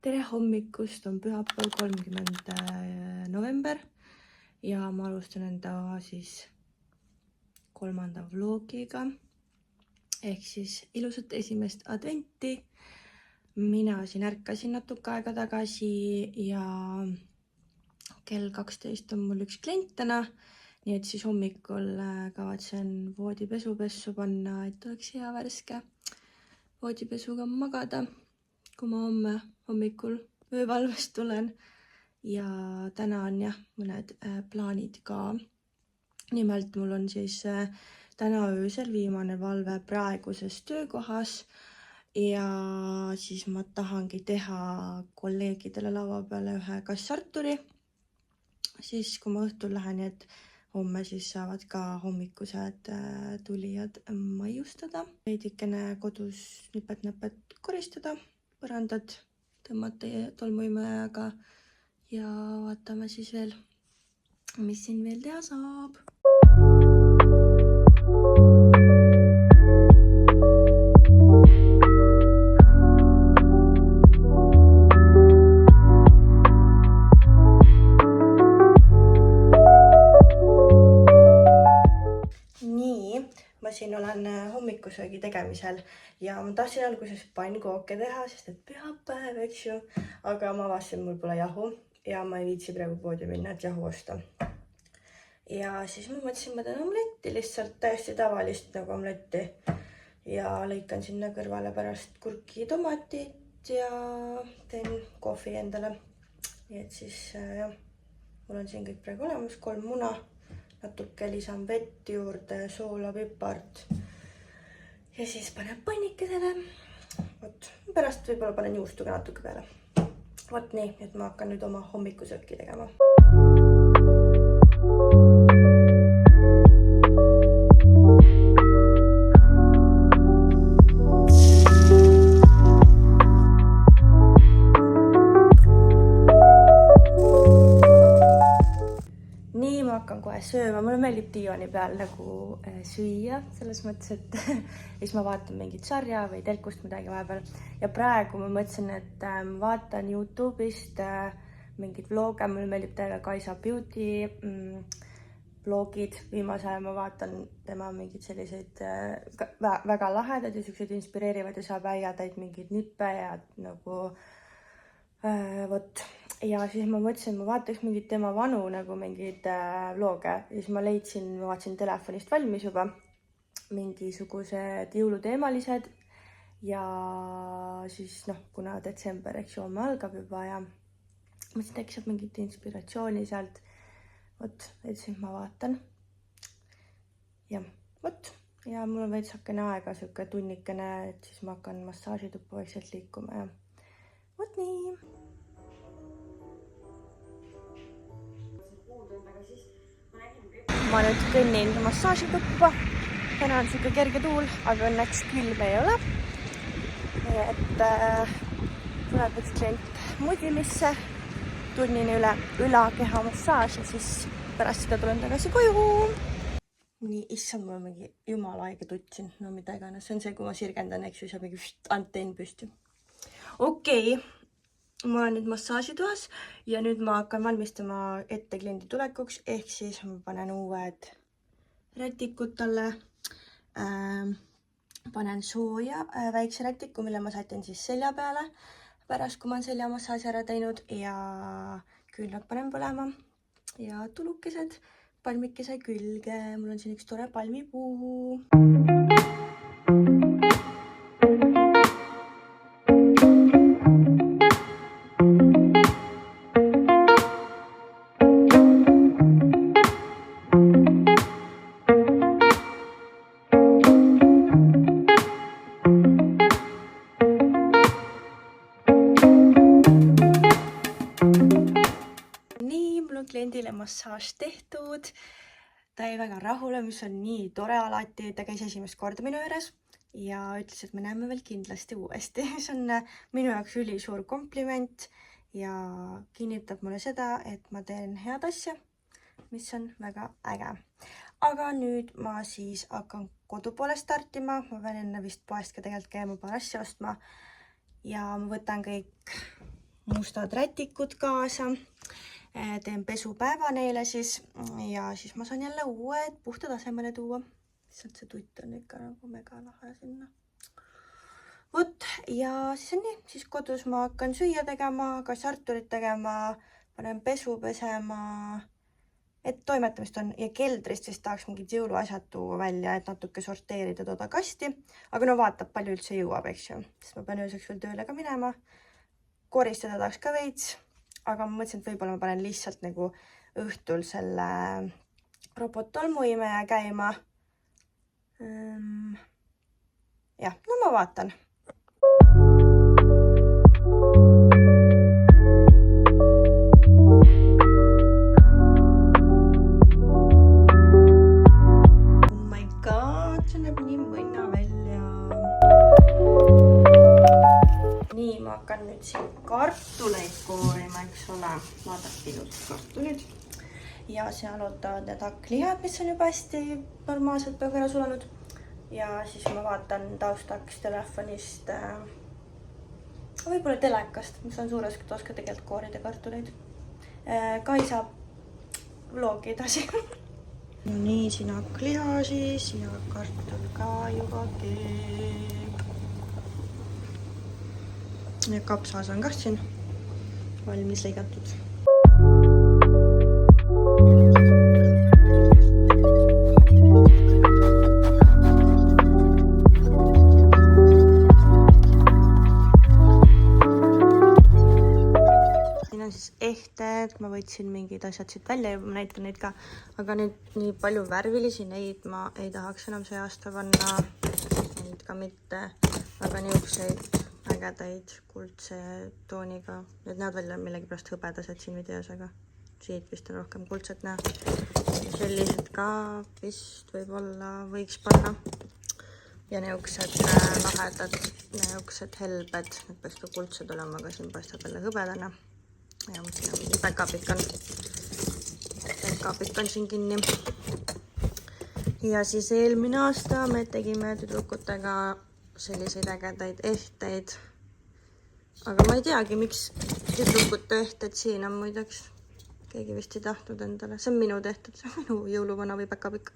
Tere hommikust, on pühapäev 30. november ja ma alustan enda siis 3. vlogiga ehk siis ilusat esimest adventi. Mina siin ärkasin natuke aega tagasi ja kell 12 on mul üks klient täna, nii et siis hommikul kavatsen voodipesu pessu panna, et oleks hea värske voodipesuga magada, kui ma homme hommikul öövalvest tulen. Ja täna on jah mõned plaanid ka. Nimelt mul on siis täna öösel viimane valve praeguses töökohas ja siis ma tahangi teha kolleegidele laua peale ühe kassartuli. Siis kui ma õhtul lähen, nii et homme siis saavad ka hommikused tulijad maiustada. Veidikene kodus nipet-näpet koristada, põrandad tõmmata tolmuimejaga ja vaatame siis veel, mis siin veel teha saab. Ma siin olen hommikusöögi tegemisel ja ma tahtsin alguses pannkooke teha, sest et pühapäev, eks ju, aga ma avastasin, mul pole jahu ja ma ei viitsi praegu poodi minna, et jahu osta. Ja siis ma mõtlesin, ma teen omletti, lihtsalt täiesti tavalist nagu omletti ja lõikan sinna kõrvale pärast kurki tomatit ja teen kohvi endale. Nii et siis mul on siin kõik praegu olemas, 3 muna. Natuke lisan vett juurde, soola, pipart ja siis panen pannikesele. Pärast võib-olla panen juustu ka natuke peale. Vot nii, et ma hakkan nüüd oma hommikusööki tegema. Hakkan kohe sööma, mulle meeldib diivani peal nagu süüa, selles mõttes, et siis ma vaatan mingit sarja või telkust midagi vahepeal. Ja praegu ma mõtlesin, et vaatan YouTube'ist mingit vloge, mulle meeldib täiega Kaisa Beauty vlogid. Viimase ajal ma vaatan tema mingid selliseid väga lahedad ja sellised inspireerivad ja saab äiadaid mingeid nippe ja nagu vot. Ja siis ma mõtlesin, ma vaataks mingid tema vanu nagu mingeid vloge ja siis ma vaatasin telefonist valmis juba mingisugused jõuluteemalised ja siis kuna detsember, eks ju, homme algab juba ja mõtlesin, et äkki saab mingit inspiratsiooni sealt. Vot, et siis ma vaatan ja vot ja mul on veits hakkene aega, siuke tunnikene, et siis ma hakkan massaažituppa vaikselt liikuma ja vot nii. Ma nüüd kõnnin massaažituppa. Täna on siuke kerge tuul, aga õnneks külm ei ole. Et tuleb üks klient mudimisse, tunnin üle ülakeha massaaž ja siis pärast seda tulen tagasi koju. Nii, issand, mul on mingi jumala aega tutsin, no mida iganes. See on see, kui ma sirgendan, eks ju, saab mingi antenn püsti. Okei. Ma olen nüüd massaažitoas ja nüüd ma hakkan valmistama ette kliendi tulekuks, ehk siis ma panen uued rätikud talle. Panen sooja väikse rätiku, mille ma sätin siis selja peale pärast, kui ma olen seljamassaaži ära teinud ja küünlad panen põlema ja tulukesed palmikese külge. Mul on siin üks tore palmipuu. Kliendile massaaž tehtud. Ta jäi väga rahule, mis on nii tore alati. Ta käis esimest korda minu juures ja ütles, et me näeme veel kindlasti uuesti. See on minu jaoks ülisuur kompliment ja kinnitab mulle seda, et ma teen head asja, mis on väga äge. Aga nüüd ma siis hakkan kodu poole startima. Ma pean enne vist poest ka tegelikult käima paar asja ostma ja ma võtan kõik mustad rätikud kaasa. Teen pesupäeva neile siis ja siis ma saan jälle uued puhta tasemele tuua. Lihtsalt see tutt on ikka nagu mega lahe sinna. Vot, ja siis on nii, siis kodus ma hakkan süüa tegema, kas Arturit tegema, panen pesu pesema, et toimetamist on ja keldrist siis tahaks mingid jõuluasjad tuua välja, et natuke sorteerida toda kasti. Aga no vaatab, palju üldse jõuab, eks ju, sest ma pean ööseks veel tööle ka minema. Koristada tahaks ka veits. Aga ma mõtlesin, et võib-olla ma panen lihtsalt nagu õhtul selle robot-tolmuimeja käima. Jah, no ma vaatan. Oh my god, see näeb nii mõnna välja. Nii, ma hakkan nüüd siin kartuleid koorima, eks ole. Vaadake ilusad kartulid. Ja seal ootavad need hakklihad, mis on juba hästi normaalselt peaaegu ära sulanud. Ja siis ma vaatan taustaks telefonist, võib-olla telekast, mis on suures, et oska tegelikult koorida kartuleid. Kai saab vlogi edasi. No nii, siin hakkliha siis ja kartul ka juba keeb. Ja kapsas on ka siin valmis lõigatud. Siin on siis ehted, ma võtsin mingid asjad siit välja ja ma näitan neid ka, aga nüüd nii palju värvilisi neid ma ei tahaks enam see aasta panna, neid ka mitte, aga niisuguseid ägedaid kuldse tooniga. Need näevad välja millegipärast hõbedased siin videos, aga siit vist on rohkem kuldset näha. Sellised ka vist võib-olla võiks panna. Ja niisugused lahedad, niisugused helbed. Need peaks ka kuldsed olema, aga siin paistab jälle hõbedane. Ja siin on päkapikk on. Päkapikk on siin kinni. Ja siis eelmine aasta me tegime tüdrukutega selliseid ägedaid ehteid. Aga ma ei teagi, miks tüdrukute ehted siin on muideks. Keegi vist ei tahtnud endale. See on minu tehtud, see on minu jõuluvana või päkapikk.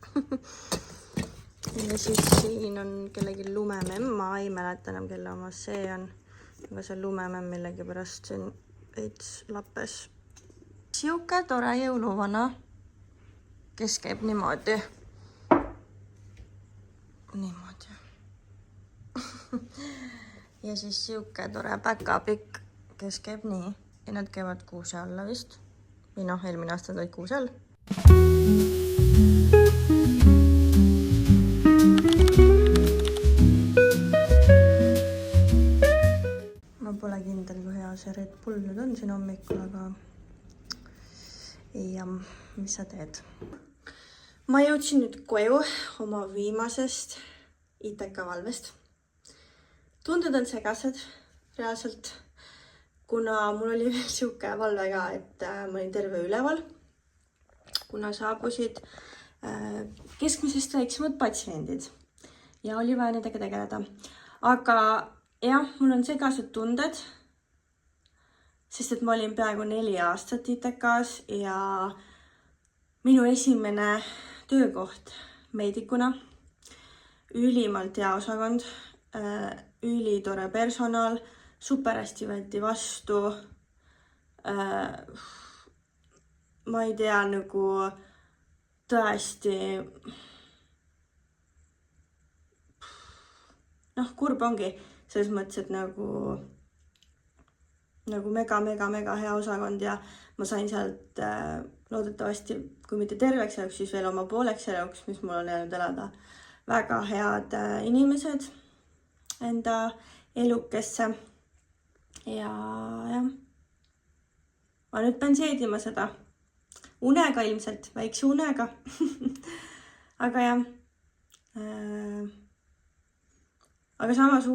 Ja siis siin on kellegi lumememm. Ma ei mäleta enam, kelle oma see on. Aga see lumememm millegi pärast siin veits lappes. Siuke tore jõuluvana, kes käib niimoodi. Niimoodi. Ja siis siuke tore päkapikk, kes käib nii. Ja nad käivad kuuse alla vist. Või noh, eelmine aasta nad olid kuuse all. Ma pole kindel, kui hea see Red Bull nüüd on siin hommikul, aga ja mis sa teed? Ma jõudsin nüüd koju oma viimasest ITK valvest. Tunded on segased reaalselt, kuna mul oli veel siuke valve ka, et ma olin terve üleval, kuna saabusid keskmisest väiksemad patsiendid ja oli vaja nendega tegeleda. Aga jah, mul on segased tunded, sest et ma olin peaaegu 4 aastat ITK-s ja minu esimene töökoht meedikuna, ülimalt hea osakond, ülitore personal, super hästi võeti vastu. Ma ei tea, nagu tõesti, kurb ongi selles mõttes, et nagu mega hea osakond ja ma sain sealt loodetavasti, kui mitte terveks eluks, siis veel oma pooleks eluks, mis mul on jäänud elada. Väga head inimesed enda elukesse ja jah, ma nüüd pean seedima seda unega ilmselt, väikse unega. Aga jah, aga samas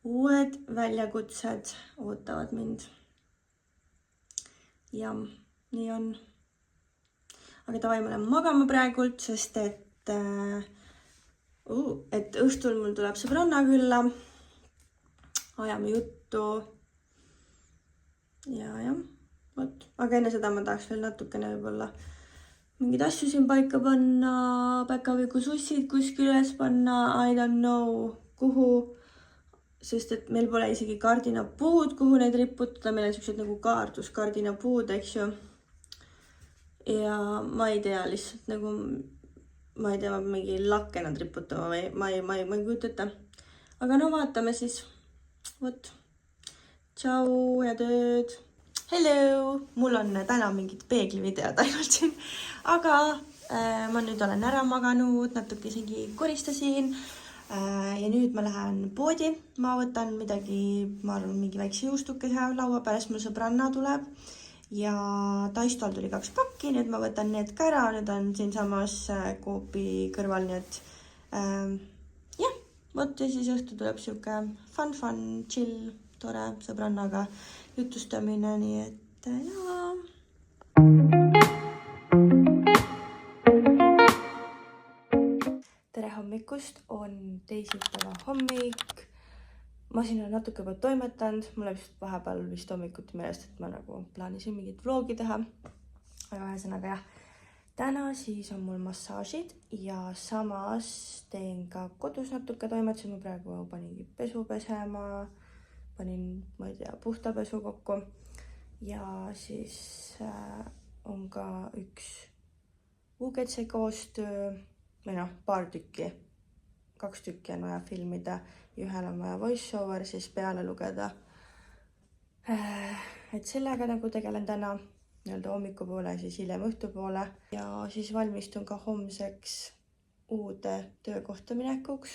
uued väljakutsed ootavad mind. Ja nii on. Aga tavai, ma olen magama praegult, sest et õhtul mul tuleb sõbranna külla. ajame juttu. Ja jah, vot. Aga enne seda ma tahaks veel natukene võib-olla mingeid asju siin paika panna, päkaviku sussid kuskil üles panna, I don't know, kuhu. Sest et meil pole isegi kardinapuud, kuhu neid riputada, meil on sellised nagu kaarduskardinapuud, eks ju. Ja ma ei tea lihtsalt nagu, ma ei tea, ma mingi lakke nad riputama või ma ei kujuta ette. Aga no vaatame siis. Vot. Tšau ja tööd. Hello! Mul on täna mingid peeglivideod ainult siin. Aga ma nüüd olen ära maganud, natuke isegi koristasin. Ja nüüd ma lähen poodi, ma võtan midagi, ma arvan, mingi väikse juustukese laua peale, siis mul sõbranna tuleb ja Taistol tuli 2 pakki, nüüd ma võtan need ka ära, need on siin samas koopi kõrval, nii et jah, vot ja siis õhtu tuleb siuke fun, chill, tore sõbrannaga jutustamine, nii et jaa. Tere hommikust, on teisipäeva hommik. Ma siin olen natuke juba toimetanud, mulle vist vahepeal vist hommikuti meelest, et ma nagu plaanisin mingit vlogi teha. Aga ühesõnaga jah, täna siis on mul massaažid ja samas teen ka kodus natuke toimetusi. Ma praegu paningi pesu pesema, panin, ma ei tea, puhta pesu kokku ja siis on ka üks UGC koostöö või noh, paar tükki, 2 tükki on vaja filmida ja ühel on vaja voice-over siis peale lugeda. Et sellega nagu tegelen täna nii-öelda hommikupoole, siis hiljem õhtupoole ja siis valmistun ka homseks uude töökohta minekuks.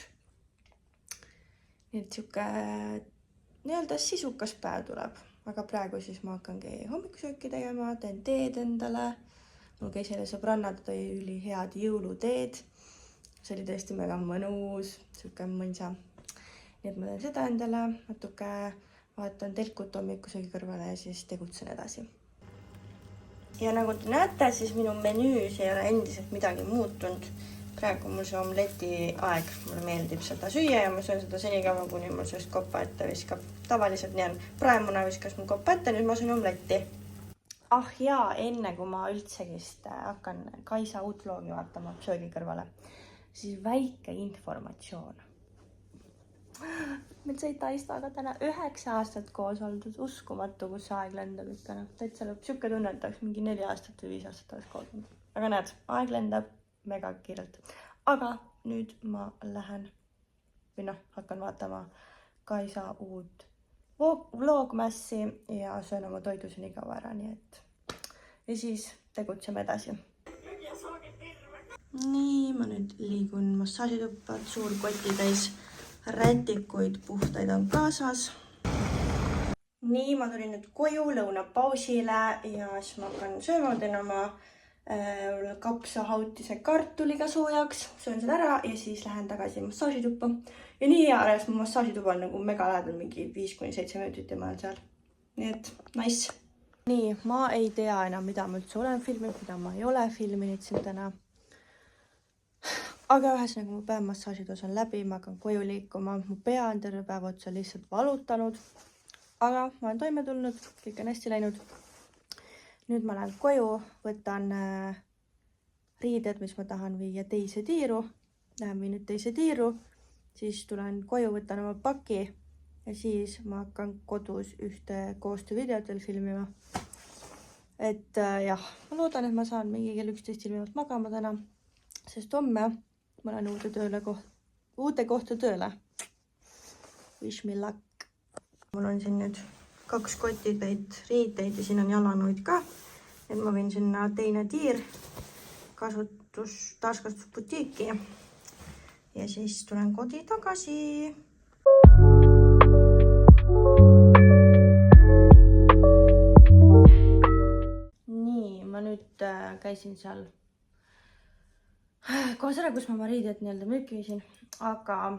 Nii et siuke nii-öelda sisukas päev tuleb, aga praegu siis ma hakkangi hommikusööki tegema, teen teed endale. Mul käis jälle sõbranna, ta tõi üli head jõuluteed. See oli tõesti mega mõnus, siuke mõnsa. Nii et ma teen seda endale, natuke vaatan telkut hommikusöögi kõrvale ja siis tegutsen edasi. Ja nagu te näete, siis minu menüüs ei ole endiselt midagi muutunud. Praegu mul see omleti aeg, mulle meeldib seda süüa ja ma söön seda senikaua, kuni mul sellest koppa ette viskab. Tavaliselt nii on, praemuna viskas mul koppa ette, nüüd ma söön omletti. Ah jaa, enne kui ma üldsegist hakkan Kaisa uut vlogi vaatama söögi kõrvale, siis väike informatsioon. Meil sai Taistaga täna 9 aastat koos oldud, uskumatu, kus aeg lendab ikka. Täitsa lõpp, siuke tunne, et oleks mingi 4 aastat või 5 aastat oleks koos olnud. Aga näed, aeg lendab mega kiirelt. Aga nüüd ma lähen või noh, hakkan vaatama Kaisa uut vlogmassi ja söön oma toidu siin igav ära, nii et ja siis tegutseme edasi. Nii, ma nüüd liigun massaažituppa, suur koti täis rätikuid, puhtaid on kaasas. Nii, ma tulin nüüd koju lõunapausile ja siis ma hakkan sööma, teen oma kapsahautise kartuliga soojaks, söön seda ära ja siis lähen tagasi massaažituppa. Ja nii hea ajas mu massaažituba on nagu mega lähedal mingi 5-7 minutit ja ma olen seal. Nii et nice. Nii, ma ei tea enam, mida ma üldse olen filminud, mida ma ei ole filminud siin täna. Aga ühesõnaga mu päevmassaažitus on läbi, ma hakkan koju liikuma, mu pea on terve päev otsa lihtsalt valutanud. Aga ma olen toime tulnud, kõik on hästi läinud. Nüüd ma lähen koju, võtan riided, mis ma tahan viia teise tiiru. Lähen viin nüüd teise tiiru, siis tulen koju, võtan oma paki ja siis ma hakkan kodus ühte koostöövideot veel filmima. Et jah, ma loodan, et ma saan mingi kell 11 ilmselt magama täna, sest homme ma olen uute kohta tööle. Wish me luck. Mul on siin nüüd 2 kotitäit riiteid ja siin on jalanõud ka. Et ma võin sinna teine tiir taaskasutusbutiiki ja siis tulen kodi tagasi. Nii, ma nüüd käisin seal koos ära, kus ma oma riided nii-öelda müüki viisin, aga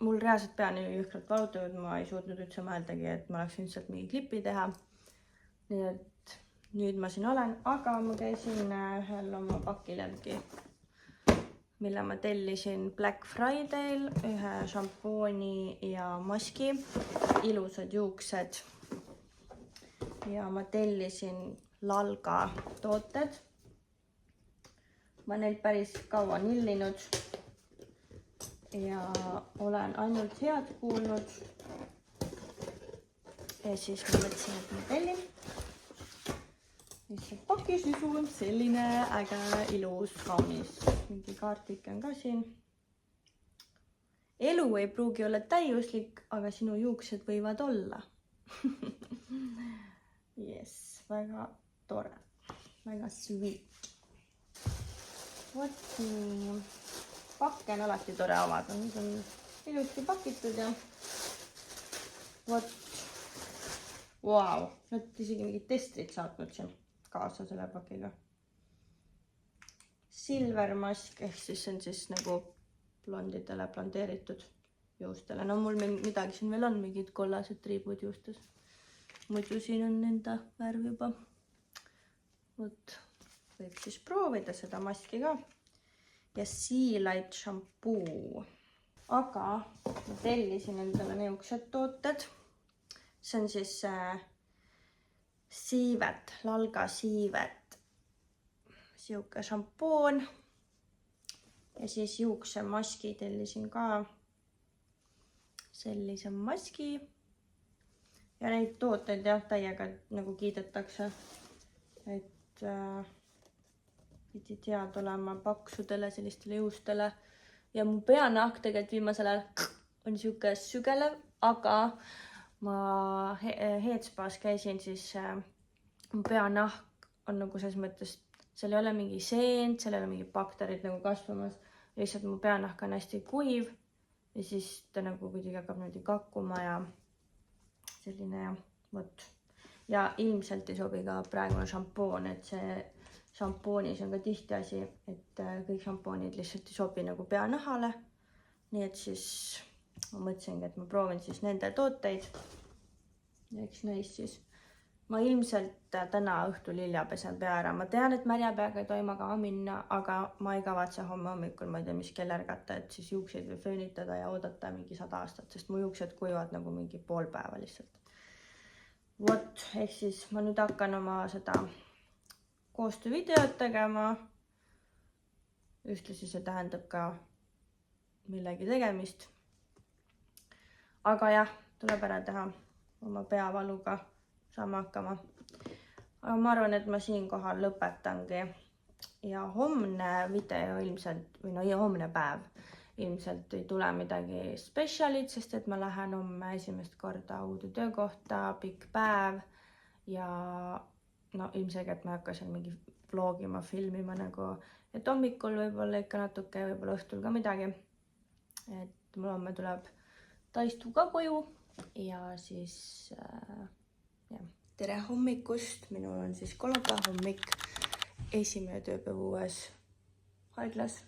mul reaalselt pea nii jõhkralt valutanud, ma ei suutnud üldse mõeldagi, et ma oleks sealt mingi klipi teha. Nii et nüüd ma siin olen, aga ma käisin ühel oma pakil järgi mille ma tellisin Black Friday'l, ühe šampooni ja maski, ilusad juuksed. Ja ma tellisin Lalga tooted. Ma neilt päris kaua nillinud ja olen ainult head kuulnud. Ja siis ma mõtlesin, et ma tellin. Lihtsalt pakisisu on selline äge, ilus, kaunis. Mingi kaartike on ka siin. Elu ei pruugi olla täiuslik, aga sinu juuksed võivad olla. Yes, väga tore. Väga sweet. Vot nii. Pakke on alati tore avada. Nüüd on ilusti pakitud ja vot. Vau, nad isegi mingid testrid saatnud siin kaasa selle pakiga. Silver mask, ehk siis see on siis nagu blondidele blondeeritud juustele. No mul midagi siin veel on, mingid kollased triibud juustes. Muidu siin on enda värv juba. Vot, võib siis proovida seda maski ka. Ja Sea Light shampoo. Aga ma tellisin endale niisugused tooted. See on siis siivet, Lalga siivet. Siuke šampoon. Ja siis juuksemaski tellisin ka sellise maski. Ja neid tooteid jah, täiega nagu kiidetakse. Et pidi tead olema paksudele, sellistele juustele. Ja mu peanahk tegelikult viimasel ajal on siuke sügelev, aga ma Headspa's käisin, siis mu peanahk on nagu selles mõttes, seal ei ole mingi seent, seal ei ole mingi bakterid nagu kasvamas. Lihtsalt mu peanahk on hästi kuiv ja siis ta nagu kuidagi hakkab niimoodi kakkuma ja selline ja võt. Ja ilmselt ei sobi ka praegune šampoon, et see šampoonis on ka tihti asi, et kõik šampoonid lihtsalt ei sobi nagu peanahale. Nii et siis ma mõtlesingi, et ma proovin siis nende tooteid. Ja eks neist siis. Ma ilmselt täna õhtul hilja pesen pea ära. Ma tean, et märja peaga ei toima ka minna, aga ma ei kavatse homme hommikul, ma ei tea, mis kell ärgata, et siis juukseid või föönitada ja oodata mingi 100 aastat, sest mu juuksed kuivad nagu mingi pool päeva lihtsalt. Vot, ehk siis ma nüüd hakkan oma seda koostöövideot tegema. Ühtlasi see tähendab ka millegi tegemist. Aga jah, tuleb ära teha oma peavaluga. Saame hakkama. Aga ma arvan, et ma siinkohal lõpetangi. Ja homne video ilmselt, või no homne päev ilmselt ei tule midagi spetsialit, sest et ma lähen homme esimest korda uude töökohta, pikk päev ja no ilmselgelt ma ei hakka seal mingi vlogima, filmima nagu, et hommikul võib-olla ikka natuke, võib-olla õhtul ka midagi. Et mul homme tuleb Taistu ka koju ja siis tere hommikust, minul on siis kolmapäeva hommik, esimene tööpäev uues haiglas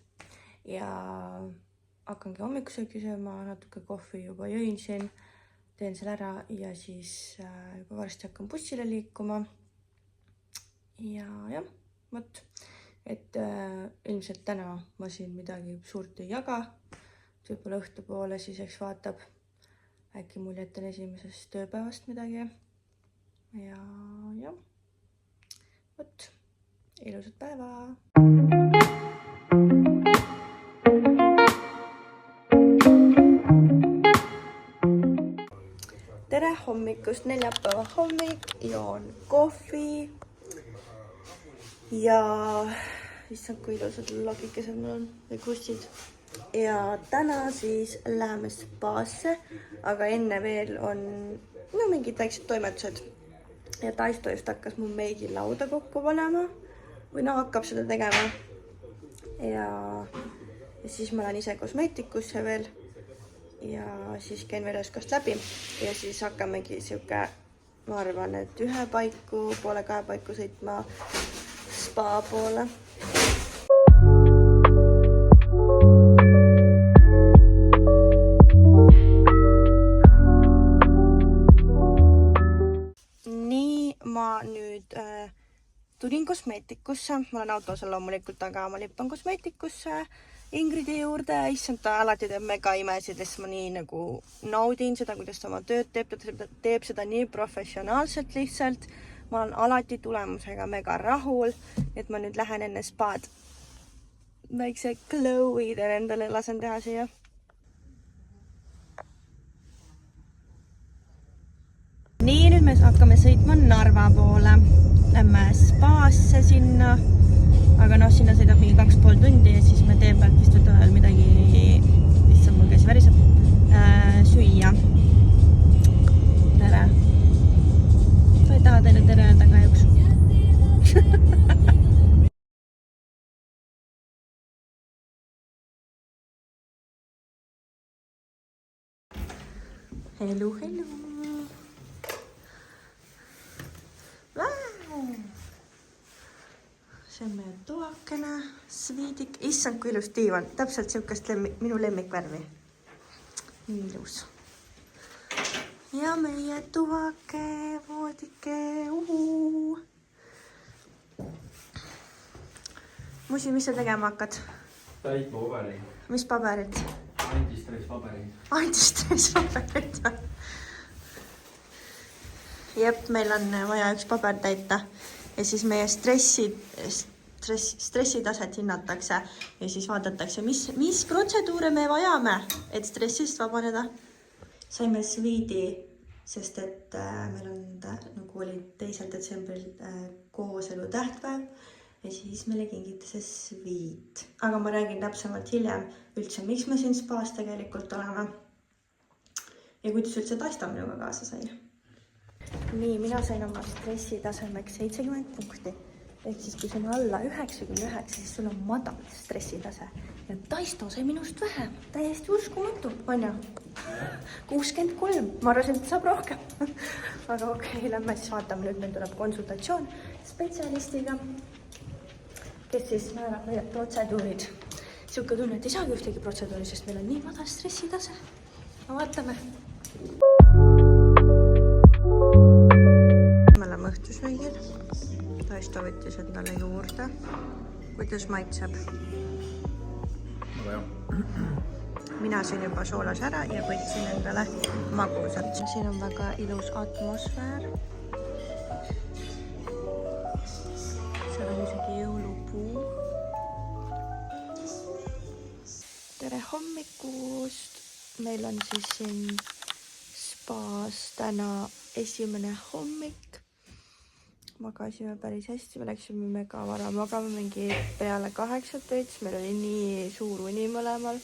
ja hakkangi hommikusööki sööma, natuke kohvi juba jõin siin, teen selle ära ja siis juba varsti hakkan bussile liikuma. Ja jah, võt, et ilmselt täna ma siin midagi suurt ei jaga, võib-olla õhtupoole siis eks vaatab, äkki mul jätan esimesest tööpäevast midagi. Ja jah, võt, ilusat päeva! Tere hommikust, neljapäeva hommik, joon kohvi ja issand, kui ilusad logikesed mul on või kussid. Ja täna siis läheme spaasse, aga enne veel on mingid väiksed toimetused. Ja Taisto just hakkas mu meigi lauda kokku panema või hakkab seda tegema. Ja siis ma lähen ise kosmeetikusse veel ja siis käin vereskost läbi ja siis hakkamegi siuke, ma arvan, et 1 paiku, poole 2 paiku sõitma spa poole. Ma nüüd tulin kosmeetikusse, ma olen autos loomulikult, aga ma lippan kosmeetikusse Ingridi juurde, issand, ta alati teeb mega imesid, sest ma nii nagu naudin seda, kuidas ta oma tööd teeb, ta teeb seda nii professionaalselt lihtsalt. Ma olen alati tulemusega mega rahul, et ma nüüd lähen enne spaad väikse glowy endale lasen teha siia. Nii, nüüd me hakkame sõitma Narva poole. Lähme spaasse sinna, aga noh, sinna sõidab mingi 2,5 tundi ja siis me tee pealt vist võtame veel midagi, issand, mul käis väriseb, süüa. Tere. Ta ei taha teile tere öelda kahjuks. Hello. See on meie tuvakene, sviidik. Issand, kui ilus diivan. Täpselt siukest minu lemmikvärvi. Nii ilus. Ja meie tuvake, voodike. Musi, mis sa tegema hakkad? Täitma paberit. Mis paberit? Antistress paberit. Jep, meil on vaja üks paber täita ja siis meie stressitaset hinnatakse ja siis vaadatakse, mis protseduure me vajame, et stressist vabaneda. Saime sviidi, sest et meil on nagu oli 2. detsembril kooselu tähtpäev ja siis meile kingiti see sviit. Aga ma räägin täpsemalt hiljem üldse, miks me siin spaas tegelikult oleme ja kuidas üldse Taista minuga kaasa sai. Nii, mina sain oma stressitasemeks 70 punkti. Ehk siis, kui see on alla 99, siis sul on madal stressitase. Ja Taisto sai minust vähem. Täiesti uskumatu, on ju? 63. Ma arvasin, et saab rohkem. Aga okei, lähme siis vaatame. Nüüd meil tuleb konsultatsioon spetsialistiga, kes siis määrab meie protseduurid. Siuke tunne, et ei saagi ühtegi protseduuri, sest meil on nii madal stressitase. Ma vaatame. Õhtusöögil. Taisto võttis endale juurde. Kuidas maitseb? Väga hea. Mina sõin juba soolas ära ja võtsin endale magusalt. Siin on väga ilus atmosfäär. Seal on isegi jõulupuu. Tere hommikust! Meil on siis siin spaas täna esimene hommik. Magasime päris hästi, me läksime mega vara magama mingi peale 8 veits, meil oli nii suur uni mõlemal.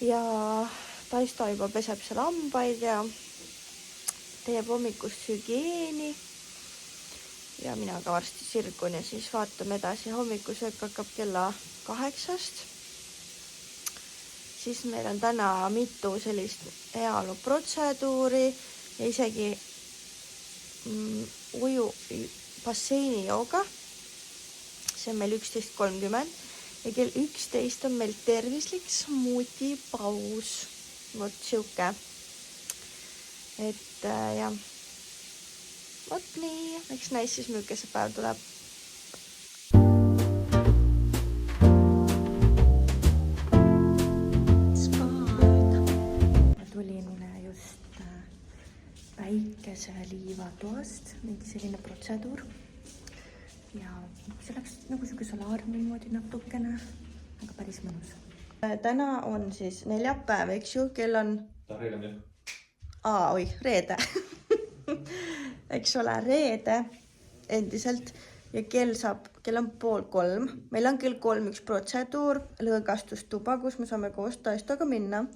Ja Taisto juba peseb seal hambaid ja teeb hommikust hügieeni. Ja mina ka varsti sirgun ja siis vaatame edasi. Hommikusöök hakkab kella 8. Siis meil on täna mitu sellist heaoluprotseduuri ja isegi basseini jooga. See on meil 11:30 ja kell 11 on meil tervislik smuuti paus. Vot siuke. Et ja. Vot nii. Eks näis siis milline see päev tuleb. Päikese liivatoast, mingi selline protseduur. Ja see läks nagu siuke solaariumi moodi natukene, aga päris mõnus. Täna on siis neljapäev, eks ju, kell on... reede. Eks ole, reede endiselt ja kell on 2:30. Meil on kell 3 üks protseduur, lõõgastustuba, kus me saame koos Taistoga minna.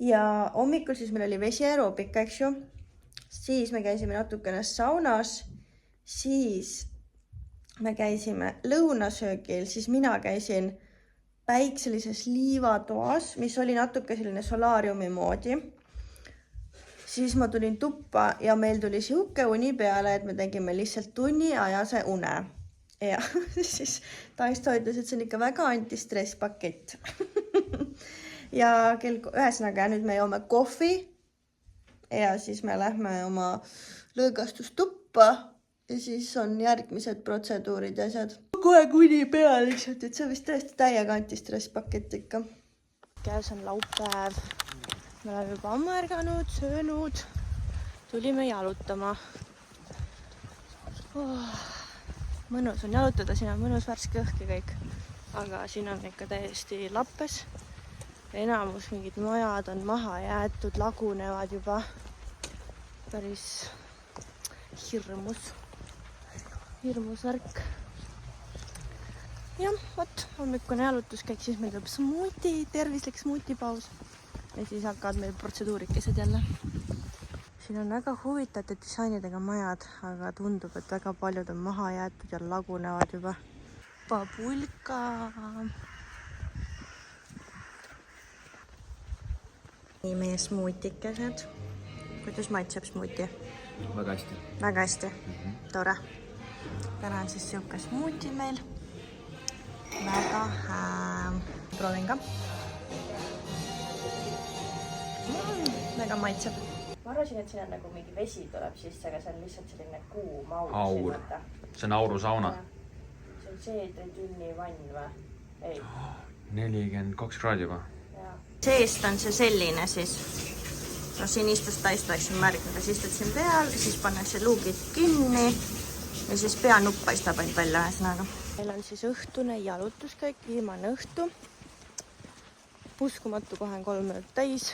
Ja hommikul siis meil oli vesi aeroobika, eks ju. Siis me käisime natukene saunas, siis me käisime lõunasöögil, siis mina käisin päikselises liivatoas, mis oli natuke selline solaariumi moodi. Siis ma tulin tuppa ja meil tuli siuke uni peale, et me tegime lihtsalt tunni ajase une. Ja siis Taisto ütles, et see on ikka väga antistress pakett. Ja ühesõnaga nüüd me joome kohvi. Ja siis me lähme oma lõõgastustuppa ja siis on järgmised protseduurid ja asjad. kogu aeg uni peal lihtsalt, et see vist tõesti täiega antistress-pakett ikka. Käes on laupäev. Me oleme juba ammu ärganud, söönud. Tulime jalutama. Mõnus on jalutada, siin on mõnus värske õhk ja kõik. Aga siin on ikka täiesti lappes. Enamus mingid majad on maha jäetud, lagunevad juba. Päris hirmus värk. Jah, võt, hommikune jalutuskäik, siis meil tuleb smuuti, tervislik smuutipaus. Ja siis hakkavad meil protseduurikesed jälle. Siin on väga huvitatud disainidega majad, aga tundub, et väga paljud on maha jäetud ja lagunevad juba. Babulka. Nii meie smuutikesed. Kuidas maitseb smuuti? Väga hästi. Väga hästi. Tore. Täna on siis siuke smuuti meil. Väga hää. Proovin ka. Väga maitseb. Ma arvasin, et siin on nagu mingi vesi tuleb sisse, aga see on lihtsalt selline kuum aur. See on aurusauna. See on seedretünni vann või? Ei. 42 kraadi juba. Seest on see selline siis. No siin istus taistaksin märgida, siis istud siin peal, siis pannakse luugid kinni ja siis peanupp paistab ainult välja ühesõnaga. Meil on siis õhtune jalutuskäik, viimane õhtu. Uskumatu, kohe on 3 minutit täis.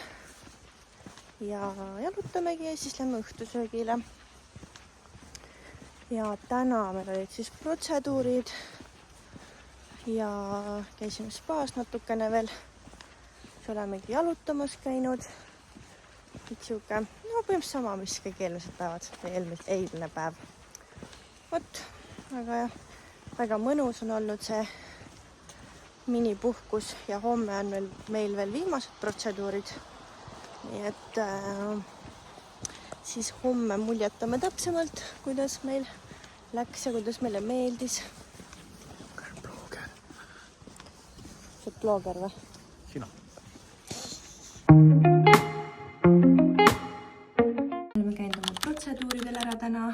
Ja jalutamegi ja siis lähme õhtusöögile. Ja täna meil olid siis protseduurid ja käisime spaas natukene veel. Siis olemegi jalutamas käinud. Siuke, no põhimõtteliselt sama, mis kõik eelmised päevad või eilne päev. Võt, aga jah, väga mõnus on olnud see minipuhkus ja homme on meil veel viimased protseduurid. Nii et siis homme muljetame täpsemalt, kuidas meil läks ja kuidas meile meeldis. Blogger. See blogger või? Sina. Oleme käinud oma protseduuridel ära täna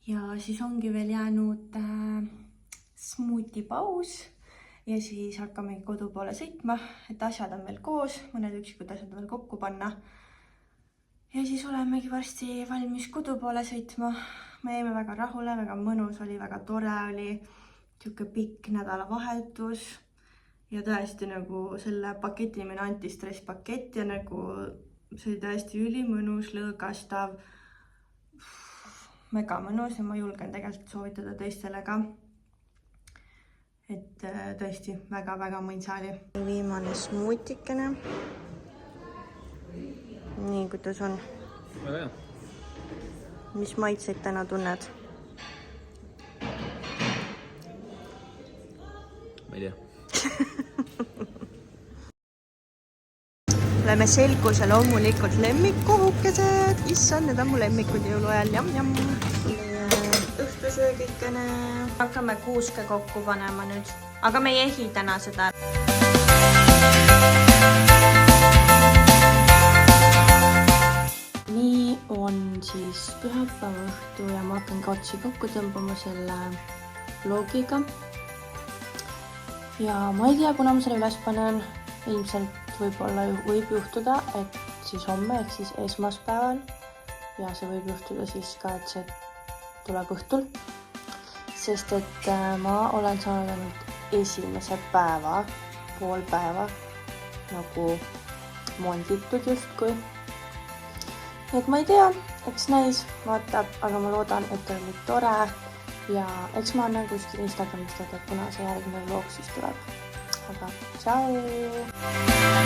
ja siis ongi veel jäänud smuutipaus. Ja siis hakkamegi kodu poole sõitma, et asjad on veel koos, mõned üksikud asjad on veel kokku panna. Ja siis olemegi varsti valmis kodu poole sõitma. Me jäime väga rahule, väga mõnus oli, väga tore oli. Siuke pikk nädalavahetus. Ja tõesti nagu selle paketi nimel antistress pakett ja nagu see oli tõesti ülimõnus, lõõgastav. Mega mõnus ja ma julgen tegelikult soovitada teistele ka. Et tõesti väga-väga mõnsa oli. Viimane smuutikene. Nii, kuidas on? Väga hea. Mis maitseid täna tunned? Ma ei tea. Oleme selguse loomulikult lemmikuhukesed. Issand, need on mu lemmikud jõuluajal. Jam. Õhtusöögikene. Hakkame kuuske kokku panema nüüd. Aga me ei ehi täna seda. Nii on siis pühapäeva õhtu ja ma hakkan otsi kokku tõmbama selle vlogiga. Ja ma ei tea, kuna ma selle üles panen, ilmselt võib juhtuda, et siis homme ehk siis esmaspäeval ja see võib juhtuda siis ka, et see tuleb õhtul, sest et ma olen saanud ainult esimese päeva, pool päeva nagu monditud justkui. Et ma ei tea, eks näis, vaatab, aga ma loodan, et on nüüd tore ja eks ma annan kuskil Instagramis teada, kuna see järgmine vlog siis tuleb. Aga tšau!